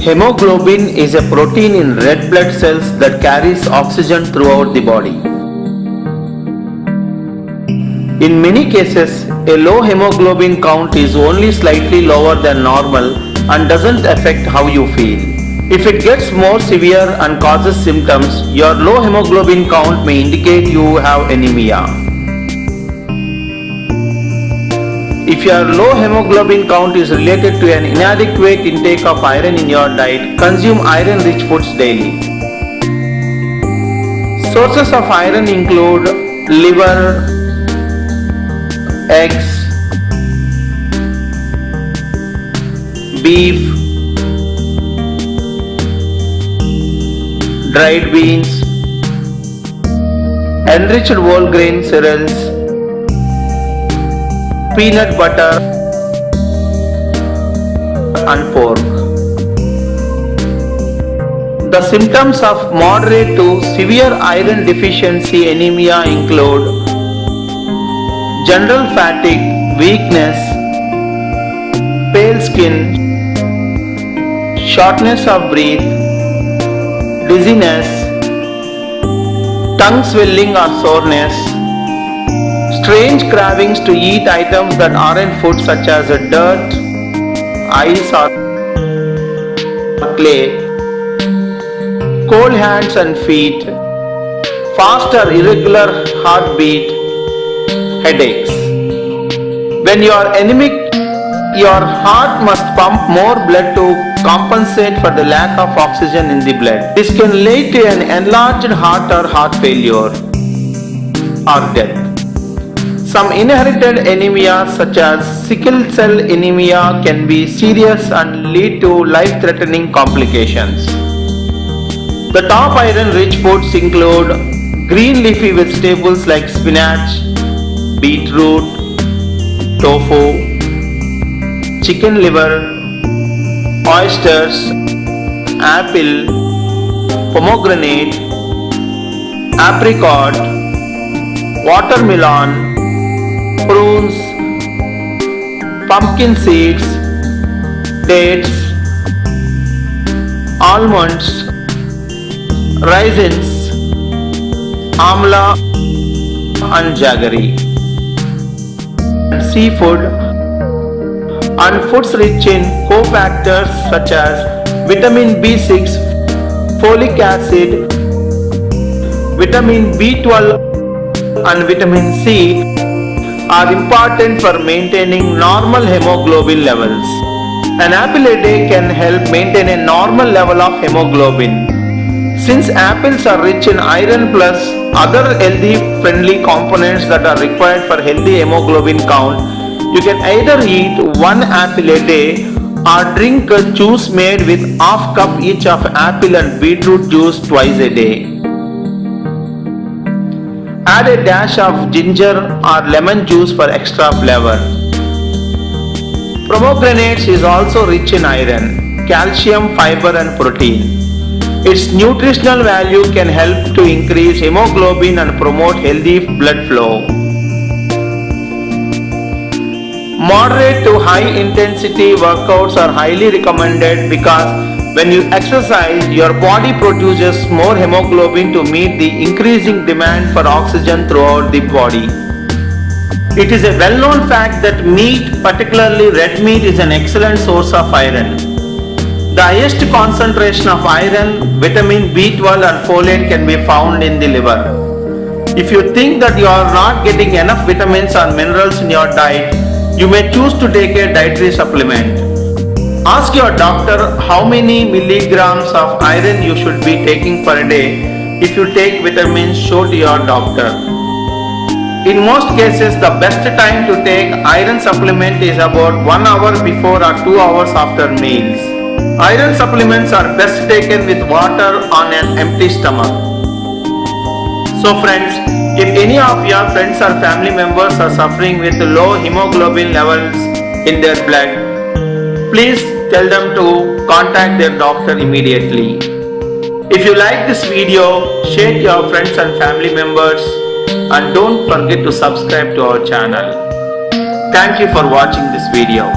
Hemoglobin is a protein in red blood cells that carries oxygen throughout the body. In many cases, a low hemoglobin count is only slightly lower than normal and doesn't affect how you feel. If it gets more severe and causes symptoms, your low hemoglobin count may indicate you have anemia. If your low hemoglobin count is related to an inadequate intake of iron in your diet, consume iron-rich foods daily. Sources of iron include liver, eggs, beef, dried beans, enriched whole grain cereals, peanut butter and pork. The symptoms of moderate to severe iron deficiency anemia include general fatigue, weakness, pale skin, shortness of breath, dizziness, tongue swelling or soreness, strange cravings to eat items that aren't food such as dirt, ice or clay, cold hands and feet, fast or irregular heartbeat, headaches. When you are anemic, your heart must pump more blood to compensate for the lack of oxygen in the blood. This can lead to an enlarged heart or heart failure or death. Some inherited anemia such as sickle cell anemia can be serious and lead to life-threatening complications. The top iron-rich foods include green leafy vegetables like spinach, beetroot, tofu, chicken liver, oysters, apple, pomegranate, apricot, watermelon, prunes, pumpkin seeds, dates, almonds, raisins, amla and jaggery. Seafood and foods rich in cofactors such as vitamin B6, folic acid, vitamin B12 and vitamin C are important for maintaining normal hemoglobin levels. An apple a day can help maintain a normal level of hemoglobin. Since apples are rich in iron plus other healthy friendly components that are required for healthy hemoglobin count, you can either eat one apple a day or drink a juice made with half cup each of apple and beetroot juice twice a day. Add a dash of ginger or lemon juice for extra flavor. Pomegranates is also rich in iron, calcium, fiber and protein. Its nutritional value can help to increase hemoglobin and promote healthy blood flow. Moderate to high intensity workouts are highly recommended because when you exercise, your body produces more hemoglobin to meet the increasing demand for oxygen throughout the body. It is a well-known fact that meat, particularly red meat, is an excellent source of iron. The highest concentration of iron, vitamin B12 and folate can be found in the liver. If you think that you are not getting enough vitamins or minerals in your diet, you may choose to take a dietary supplement. Ask your doctor how many milligrams of iron you should be taking per day. If you take vitamins, show to your doctor. In most cases, the best time to take iron supplement is about 1 hour before or 2 hours after meals. Iron supplements are best taken with water on an empty stomach. So friends, if any of your friends or family members are suffering with low hemoglobin levels in their blood, please tell them to contact their doctor immediately. If you like this video, share to your friends and family members and don't forget to subscribe to our channel. Thank you for watching this video.